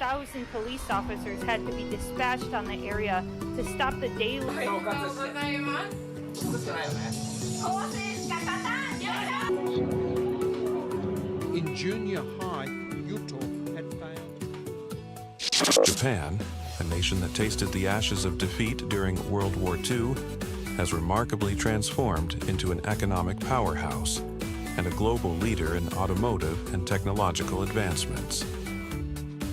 1,000 police officers had to be dispatched on the area to stop the daily. In junior high, Yuto had failed. Japan, a nation that tasted the ashes of defeat during World War II, has remarkably transformed into an economic powerhouse and a global leader in automotive and technological advancements.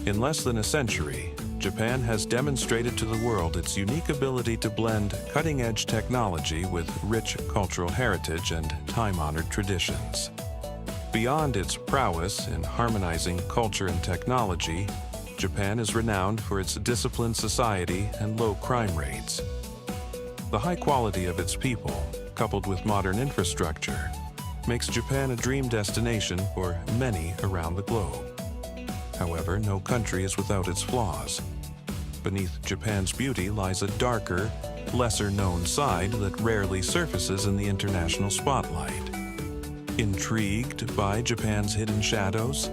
In less than a century, Japan has demonstrated to the world its unique ability to blend cutting-edge technology with rich cultural heritage and time-honored traditions. Beyond its prowess in harmonizing culture and technology, Japan is renowned for its disciplined society and low crime rates. The high quality of its people, coupled with modern infrastructure, makes Japan a dream destination for many around the globe. However, no country is without its flaws. Beneath Japan's beauty lies a darker, lesser-known side that rarely surfaces in the international spotlight. Intrigued by Japan's hidden shadows?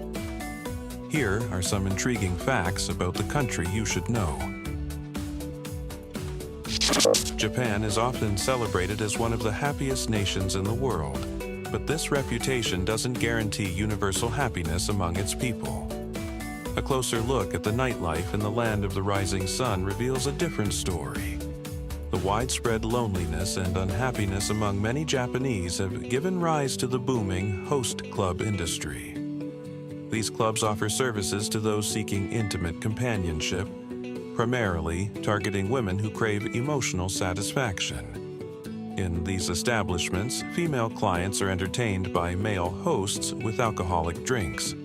Here are some intriguing facts about the country you should know. Japan is often celebrated as one of the happiest nations in the world, but this reputation doesn't guarantee universal happiness among its people. A closer look at the nightlife in the land of the rising sun reveals a different story. The widespread loneliness and unhappiness among many Japanese have given rise to the booming host club industry. These clubs offer services to those seeking intimate companionship, primarily targeting women who crave emotional satisfaction. In these establishments, female clients are entertained by male hosts with alcoholic drinks.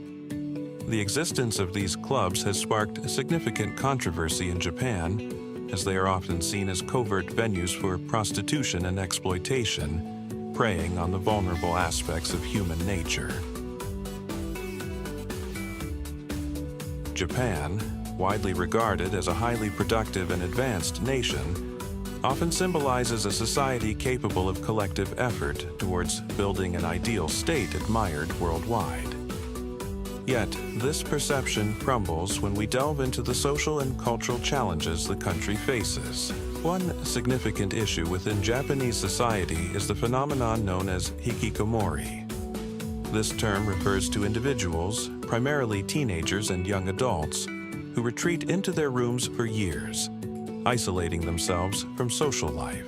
The existence of these clubs has sparked significant controversy in Japan, as they are often seen as covert venues for prostitution and exploitation, preying on the vulnerable aspects of human nature. Japan, widely regarded as a highly productive and advanced nation, often symbolizes a society capable of collective effort towards building an ideal state admired worldwide. Yet, this perception crumbles when we delve into the social and cultural challenges the country faces. One significant issue within Japanese society is the phenomenon known as hikikomori. This term refers to individuals, primarily teenagers and young adults, who retreat into their rooms for years, isolating themselves from social life.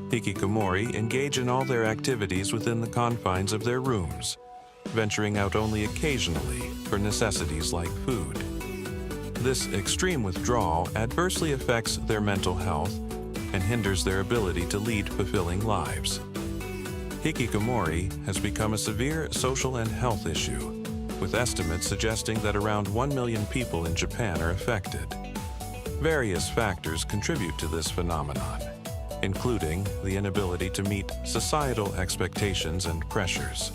Hikikomori engage in all their activities within the confines of their rooms, venturing out only occasionally for necessities like food. This extreme withdrawal adversely affects their mental health and hinders their ability to lead fulfilling lives. Hikikomori has become a severe social and health issue, with estimates suggesting that around 1 million people in Japan are affected. Various factors contribute to this phenomenon, including the inability to meet societal expectations and pressures.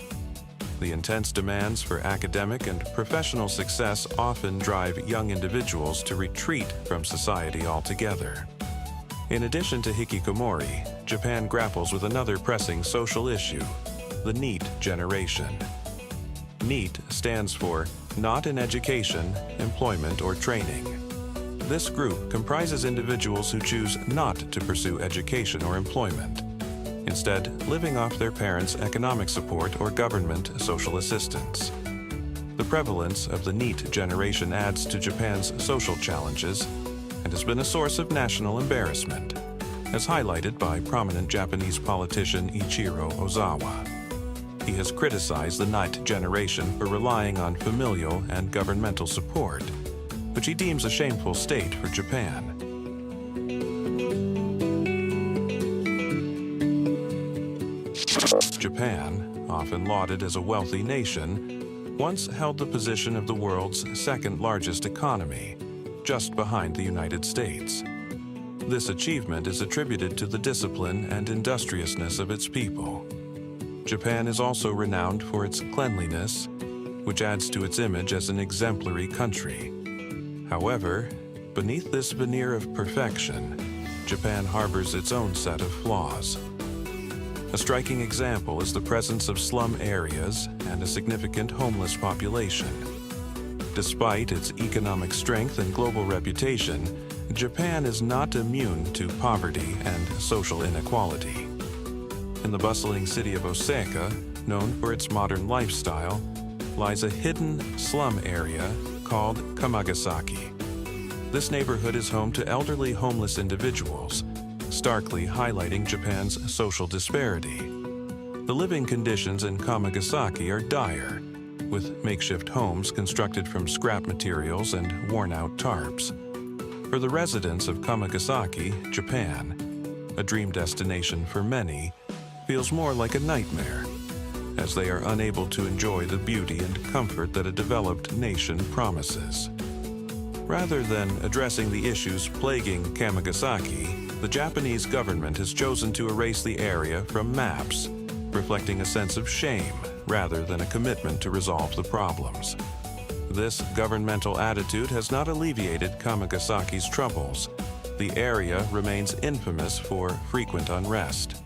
The intense demands for academic and professional success often drive young individuals to retreat from society altogether. In addition to hikikomori, Japan grapples with another pressing social issue, the NEET generation. NEET stands for Not in Education, Employment, or Training. This group comprises individuals who choose not to pursue education or employment, instead living off their parents' economic support or government social assistance. The prevalence of the NEET generation adds to Japan's social challenges and has been a source of national embarrassment, as highlighted by prominent Japanese politician Ichiro Ozawa. He has criticized the NEET generation for relying on familial and governmental support, which he deems a shameful state for Japan. Japan, often lauded as a wealthy nation, once held the position of the world's second-largest economy, just behind the United States. This achievement is attributed to the discipline and industriousness of its people. Japan is also renowned for its cleanliness, which adds to its image as an exemplary country. However, beneath this veneer of perfection, Japan harbors its own set of flaws. A striking example is the presence of slum areas and a significant homeless population. Despite its economic strength and global reputation, Japan is not immune to poverty and social inequality. In the bustling city of Osaka, known for its modern lifestyle, lies a hidden slum area called Kamagasaki. This neighborhood is home to elderly homeless individuals, starkly highlighting Japan's social disparity. The living conditions in Kamagasaki are dire, with makeshift homes constructed from scrap materials and worn-out tarps. For the residents of Kamagasaki, Japan, a dream destination for many, feels more like a nightmare, as they are unable to enjoy the beauty and comfort that a developed nation promises. Rather than addressing the issues plaguing Kamagasaki, the Japanese government has chosen to erase the area from maps, reflecting a sense of shame rather than a commitment to resolve the problems. This governmental attitude has not alleviated Kamagasaki's troubles. The area remains infamous for frequent unrest.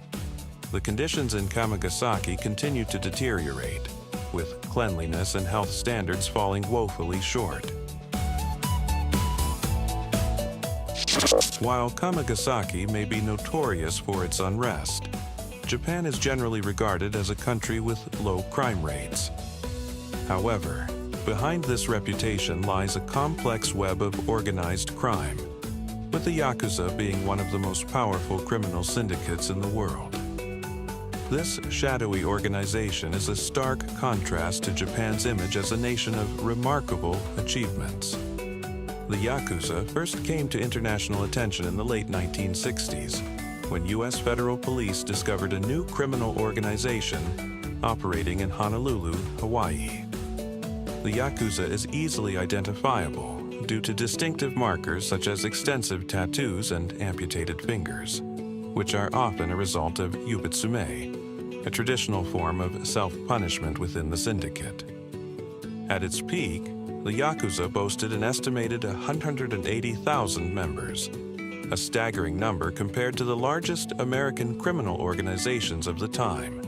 The conditions in Kamagasaki continue to deteriorate, with cleanliness and health standards falling woefully short. While Kamagasaki may be notorious for its unrest, Japan is generally regarded as a country with low crime rates. However, behind this reputation lies a complex web of organized crime, with the Yakuza being one of the most powerful criminal syndicates in the world. This shadowy organization is a stark contrast to Japan's image as a nation of remarkable achievements. The Yakuza first came to international attention in the late 1960s, when U.S. federal police discovered a new criminal organization operating in Honolulu, Hawaii. The Yakuza is easily identifiable due to distinctive markers such as extensive tattoos and amputated fingers, which are often a result of yubitsume, a traditional form of self-punishment within the syndicate. At its peak, the Yakuza boasted an estimated 180,000 members, a staggering number compared to the largest American criminal organizations of the time,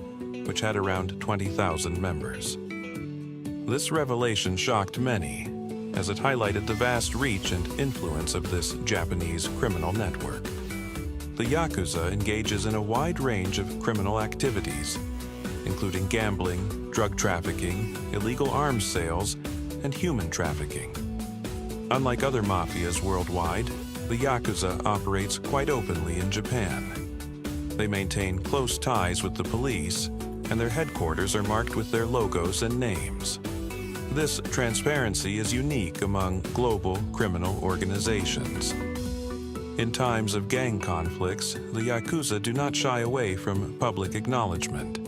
which had around 20,000 members. This revelation shocked many, as it highlighted the vast reach and influence of this Japanese criminal network. The Yakuza engages in a wide range of criminal activities, including gambling, drug trafficking, illegal arms sales, and human trafficking. Unlike other mafias worldwide, the Yakuza operates quite openly in Japan. They maintain close ties with the police, and their headquarters are marked with their logos and names. This transparency is unique among global criminal organizations. In times of gang conflicts, the Yakuza do not shy away from public acknowledgement.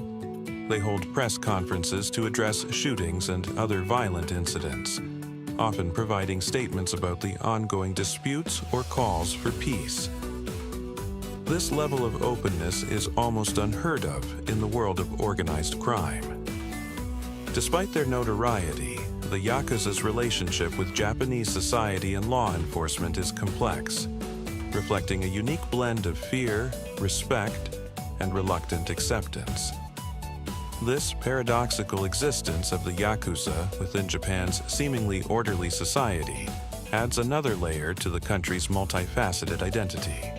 They hold press conferences to address shootings and other violent incidents, often providing statements about the ongoing disputes or calls for peace. This level of openness is almost unheard of in the world of organized crime. Despite their notoriety, the Yakuza's relationship with Japanese society and law enforcement is complex, reflecting a unique blend of fear, respect, and reluctant acceptance. This paradoxical existence of the Yakuza within Japan's seemingly orderly society adds another layer to the country's multifaceted identity.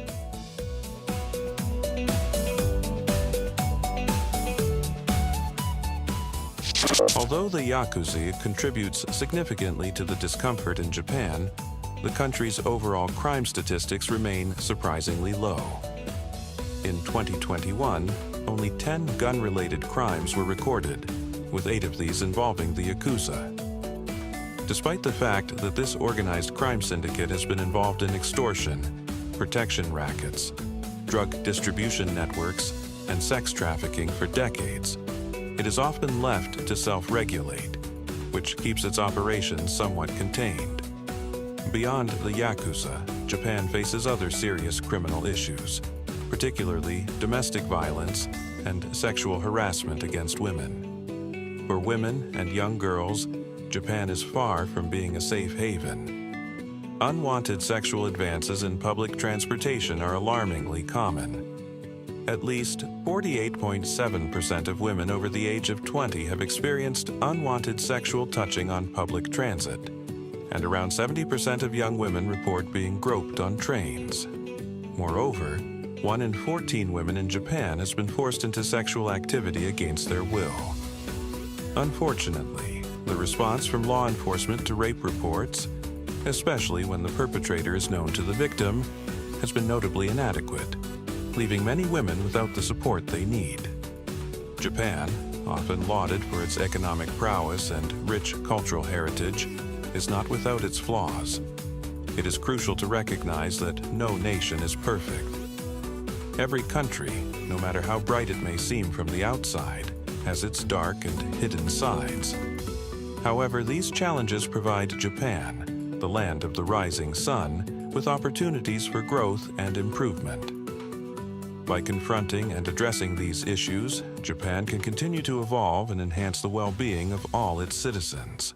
Although the Yakuza contributes significantly to the discomfort in Japan, the country's overall crime statistics remain surprisingly low. In 2021, only 10 gun-related crimes were recorded, with 8 of these involving the Yakuza. Despite the fact that this organized crime syndicate has been involved in extortion, protection rackets, drug distribution networks, and sex trafficking for decades, it is often left to self-regulate, which keeps its operations somewhat contained. Beyond the Yakuza, Japan faces other serious criminal issues, particularly domestic violence and sexual harassment against women. For women and young girls, Japan is far from being a safe haven. Unwanted sexual advances in public transportation are alarmingly common. At least 48.7% of women over the age of 20 have experienced unwanted sexual touching on public transit, and around 70% of young women report being groped on trains. Moreover, 1 in 14 women in Japan has been forced into sexual activity against their will. Unfortunately, the response from law enforcement to rape reports, especially when the perpetrator is known to the victim, has been notably inadequate, leaving many women without the support they need. Japan, often lauded for its economic prowess and rich cultural heritage, is not without its flaws. It is crucial to recognize that no nation is perfect. Every country, no matter how bright it may seem from the outside, has its dark and hidden sides. However, these challenges provide Japan, the land of the rising sun, with opportunities for growth and improvement. By confronting and addressing these issues, Japan can continue to evolve and enhance the well-being of all its citizens.